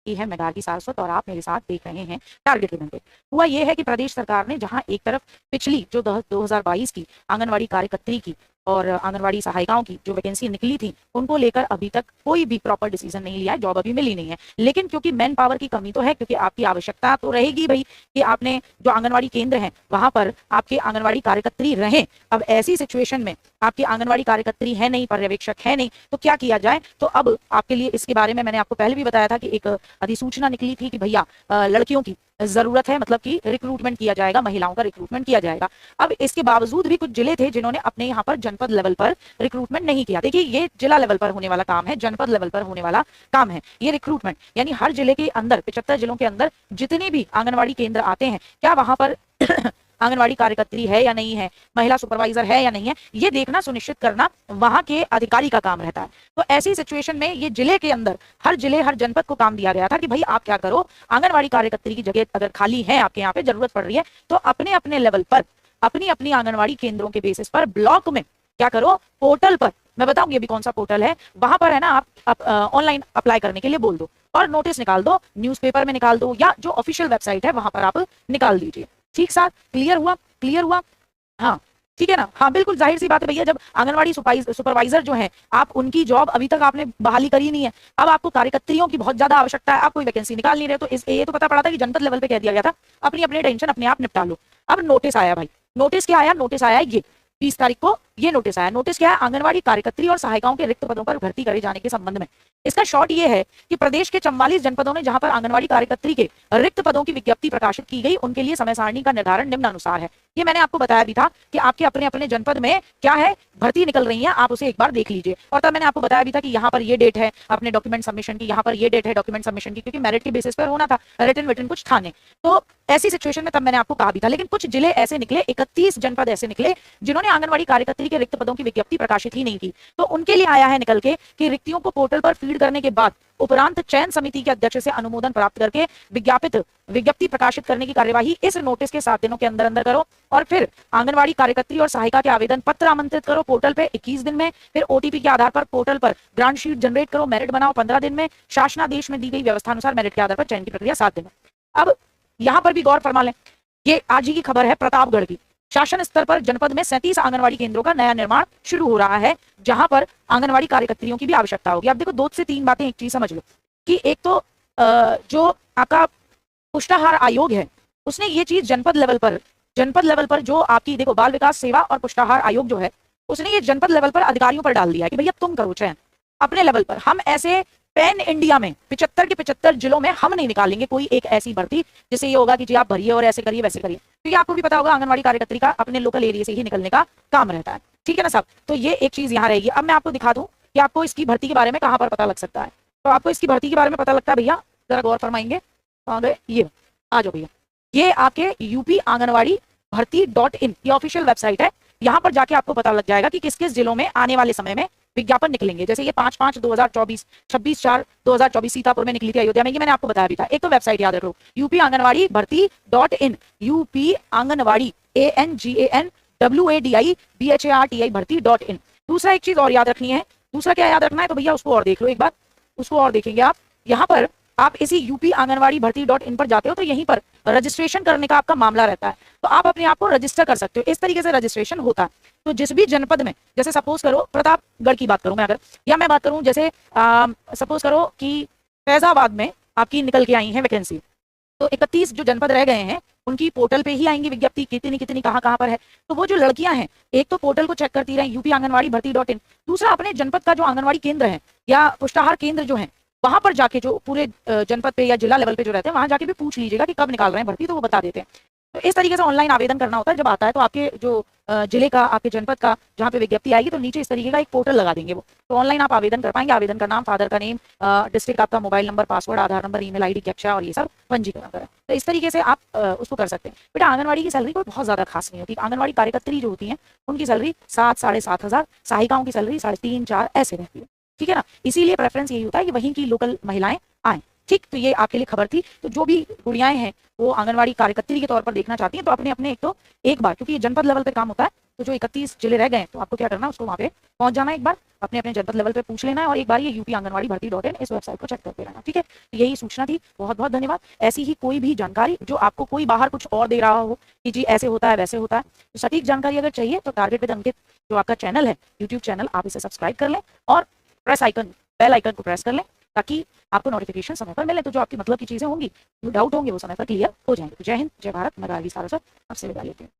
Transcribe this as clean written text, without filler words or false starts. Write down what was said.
की है मैं गार्गी सारस्वत और आप मेरे साथ देख रहे हैं टारगेट वुमेन पे। हुआ यह है कि प्रदेश सरकार ने जहां एक तरफ पिछली जो 2022 की आंगनवाड़ी कार्यकर्त्री की और आंगनवाड़ी सहायिकाओं की जो वैकेंसी निकली थी उनको लेकर अभी तक कोई भी प्रॉपर डिसीजन नहीं लिया है, जॉब अभी मिली नहीं है। लेकिन क्योंकि मैन पावर की कमी तो है, क्योंकि आपकी आवश्यकता तो रहेगी भाई कि आपने जो आंगनवाड़ी केंद्र है वहां पर आपके आंगनवाड़ी कार्यकर्त्री रहें। अब ऐसी सिचुएशन में आपकी आंगनवाड़ी कार्यकर्त्री है नहीं, पर्यवेक्षक है नहीं, तो क्या किया जाए। तो अब आपके लिए इसके बारे में मैंने आपको पहले भी बताया था कि एक अधिसूचना निकली थी कि भैया लड़कियों की जरूरत है, मतलब कि रिक्रूटमेंट किया जाएगा, महिलाओं का रिक्रूटमेंट किया जाएगा। अब इसके बावजूद भी कुछ जिले थे जिन्होंने अपने यहाँ पर जनपद लेवल पर रिक्रूटमेंट नहीं किया। देखिए ये जिला लेवल पर होने वाला काम है, जनपद लेवल पर होने वाला काम है ये रिक्रूटमेंट। यानी हर जिले के अंदर 75 जिलों के अंदर जितने भी आंगनवाड़ी केंद्र आते हैं, क्या वहां पर आंगनवाड़ी कार्यकर्त्री है या नहीं है, महिला सुपरवाइजर है या नहीं है, ये देखना सुनिश्चित करना वहां के अधिकारी का काम रहता है। तो ऐसी सिचुएशन में ये जिले के अंदर हर जिले हर जनपद को काम दिया गया था कि भाई आप क्या करो, आंगनवाड़ी कार्यकर्त्री की जगह अगर खाली है, आपके यहाँ पे जरूरत पड़ रही है, तो अपने अपने लेवल पर अपनी अपनी आंगनवाड़ी केंद्रों के बेसिस पर ब्लॉक में क्या करो, पोर्टल पर, मैं बताऊंगी अभी कौन सा पोर्टल है, वहां पर है ना आप ऑनलाइन अप्लाई करने के लिए बोल दो और नोटिस निकाल दो, न्यूज़पेपर में निकाल दो या जो ऑफिशियल वेबसाइट है वहां पर आप निकाल दीजिए। ठीक साथ क्लियर हुआ, क्लियर हुआ, हाँ ठीक है ना। हाँ बिल्कुल जाहिर सी बात है भैया, जब आंगनवाड़ी सुपरवाइजर जो है आप उनकी जॉब अभी तक आपने बहाली करी नहीं है, अब आपको कार्यकर्तियों की बहुत ज्यादा आवश्यकता है, आप कोई वैकेंसी निकाल नहीं रहे, तो ये तो पता पड़ा था कि जनपद लेवल पे कह दिया गया था अपनी अपनी टेंशन अपने आप निपटा लो। अब नोटिस आया भाई, नोटिस क्या आया, नोटिस आया ये 20 तारीख को ये नोटिस आया। नोटिस क्या है, आंगनवाड़ी कार्यकर्त्री और सहायिकाओं के रिक्त पदों पर भर्ती करे जाने के संबंध में। इसका शॉर्ट ये है कि प्रदेश के 44 जनपदों में जहां पर आंगनवाड़ी कार्यकर्त्री के रिक्त पदों की विज्ञप्ति प्रकाशित की गई, उनके लिए समय सारणी का निर्धारण निम्नानुसार है। ये मैंने आपको बताया भी था कि आपके अपने अपने जनपद में क्या है, भर्ती निकल रही है, आप उसे एक बार देख लीजिए। और तब मैंने आपको बताया भी था कि यहाँ पर ये डेट है अपने डॉक्यूमेंट सबमिशन की, यहाँ पर ये डेट है डॉक्यूमेंट सबमिशन की, क्योंकि मेरिट के बेसिस पर होना था, रिटन विटन कुछ था नहीं। तो ऐसी सिचुएशन में तब मैंने आपको कहा भी था। लेकिन कुछ जिले ऐसे निकले, 31 जनपद ऐसे निकले जिन्होंने आंगनवाड़ी कार्यकर्त्री के रिक्त पदों की विज्ञप्ति प्रकाशित ही नहीं की। तो उनके लिए आया है निकल के कि रिक्तियों को पोर्टल पर फीड करने के बाद उपरांत चयन समिति के अध्यक्ष से अनुमोदन प्राप्त करके विज्ञप्ति प्रकाशित करने की कार्यवाही इस नोटिस के 7 दिनों के अंदर अंदर करो, और फिर आंगनवाड़ी कार्यकर्त्री और सहायिका के आवेदन पत्र आमंत्रित करो पोर्टल पे 21 दिन में, फिर ओटीपी के आधार पर पोर्टल पर ग्रांट शीट जनरेट करो, मेरिट बनाओ 15 दिन में, शासनादेश में दी गई व्यवस्था अनुसार मेरिट के आधार पर चयन की प्रक्रिया 7 दिन में। अब यहाँ पर भी गौर फरमा लें, ये आज ही की खबर है प्रतापगढ़ की। शासन स्तर पर जनपद में 37 आंगनवाड़ी केंद्रों का नया निर्माण शुरू हो रहा है, जहां पर आंगनवाड़ी कार्यकर्तियों की भी आवश्यकता होगी। अब देखो 2 से 3 बातें, एक चीज समझ लो कि एक तो जो आपका पुष्टाहार आयोग है उसने ये चीज जनपद लेवल पर जो आपकी देखो बाल विकास सेवा और पुष्टाहार आयोग जो है उसने ये जनपद लेवल पर अधिकारियों पर डाल दिया है कि भैया तुम करो चयन अपने लेवल पर। हम ऐसे पैन इंडिया में 75 के 75 जिलों में हम नहीं निकालेंगे कोई एक ऐसी भर्ती जिससे ये होगा कि जी आप भरिए और ऐसे करिए वैसे करिए, क्योंकि आपको भी पता होगा आंगनवाड़ी कार्यकर्त्री का अपने लोकल एरिया से ही निकलने का काम रहता है। ठीक है ना साहब, तो ये एक चीज यहाँ रहेगी। अब मैं आपको दिखा दूं कि आपको इसकी भर्ती के बारे में कहाँ पर पता लग सकता है। तो आपको इसकी भर्ती के बारे में पता लगता है भैया, जरा गौर फरमाएंगे, ये आ जाओ भैया, ये आपके यूपी आंगनवाड़ी भर्ती.in ये ऑफिशियल वेबसाइट है। यहाँ पर जाके आपको पता लग जाएगा कि किस किस जिलों में आने वाले समय में विज्ञापन निकलेंगे। जैसे ये 5/5/2024, 26/4/2024 सीतापुर में निकली थी, अयोध्या में, ये मैंने आपको बताया भी था। एक तो वेबसाइट याद रखो यूपी आंगनवाड़ी भर्ती.in, यूपी आंगनवाड़ी ANGANWADI भर्ती.in। दूसरा एक चीज और याद रखनी है, दूसरा क्या याद रखना है, तो भैया उसको और देख लो एक बार, उसको और देखेंगे आप। यहाँ पर आप इसी यूपी आंगनवाड़ी भर्ती.in पर जाते हो तो यहीं पर रजिस्ट्रेशन करने का आपका मामला रहता है, तो आप अपने आप को रजिस्टर कर सकते हो। इस तरीके से रजिस्ट्रेशन होता है। तो जिस भी जनपद में, जैसे सपोज करो प्रतापगढ़ की बात करूं मैं अगर, या मैं बात करूं जैसे सपोज करो कि फैजाबाद में आपकी निकल के आई है वैकेंसी, तो 31 जो जनपद रह गए हैं उनकी पोर्टल पे ही आएंगी विज्ञप्ति कितनी कितनी कहाँ पर है। तो वो जो लड़कियां हैं एक तो पोर्टल को चेक करती रहें यूपी आंगनवाड़ी भर्ती.in, दूसरा अपने जनपद का जो आंगनवाड़ी केंद्र है या पुष्टाहार केंद्र जो है वहां पर जाके जो पूरे जनपद पे या जिला लेवल पे जो रहते हैं वहां जाके भी पूछ लीजिएगा कि कब निकाल रहे हैं भर्ती, तो वो बता देते हैं। तो इस तरीके से ऑनलाइन आवेदन करना होता है। जब आता है तो आपके जो जिले का, आपके जनपद का जहाँ पे विज्ञप्ति आएगी तो नीचे इस तरीके का एक पोर्टल लगा देंगे वो, तो ऑनलाइन आप आवेदन कर पाएंगे। आवेदन का नाम, फादर का नेम, डिस्ट्रिक्ट आपका, मोबाइल नंबर, पासवर्ड, आधार नंबर, ईमेल आईडी, कैप्चा और ये सब पंजीकरण करें। तो इस तरीके से आप उसको कर सकते हैं। बेटा आंगनवाड़ी की सैलरी कोई बहुत ज्यादा खास नहीं होती। आंगनवाड़ी कार्यकर्त्री जो होती है उनकी सैलरी 7-7.5 हज़ार, सहायिकाओं की सैलरी 3.5-4 ऐसे रहती है। ठीक है ना, इसीलिए प्रेफरेंस यही होता है कि वहीं की लोकल महिलाएं आए। ठीक, तो ये आपके लिए खबर थी। तो जो भी गुड़ियाएं हैं वो आंगनवाड़ी कार्यकर्त्री के तौर पर देखना चाहती हैं तो अपने अपने एक बार, क्योंकि ये जनपद लेवल पे काम होता है, तो जो 31 जिले रह गए तो आपको क्या करना है, उसको वहां पे पहुंच जाना एक बार, अपने अपने जनपद लेवल पे पूछ लेना है और एक बार ये यूपी आंगनवाड़ी भर्ती.in इस वेबसाइट को चेक करते रहना। ठीक है, यही सूचना थी। बहुत बहुत धन्यवाद। ऐसी ही कोई भी जानकारी जो आपको कोई बाहर कुछ और दे रहा हो कि जी ऐसे होता है वैसे होता है, तो सटीक जानकारी अगर चाहिए तो टारगेट विद अंकित जो आपका चैनल है, यूट्यूब चैनल, आप इसे सब्सक्राइब कर लें और प्रेस आइकन, बेल आइकन को प्रेस कर लें ताकि आपको नोटिफिकेशन समय पर मिले। तो जो आपकी मतलब की चीजें होंगी, जो डाउट होंगे, वो समय पर क्लियर हो जाएंगे। तो जय हिंद, जय भारत। मैं गार्गी सारस्वत आपसे विदा लेती हूँ।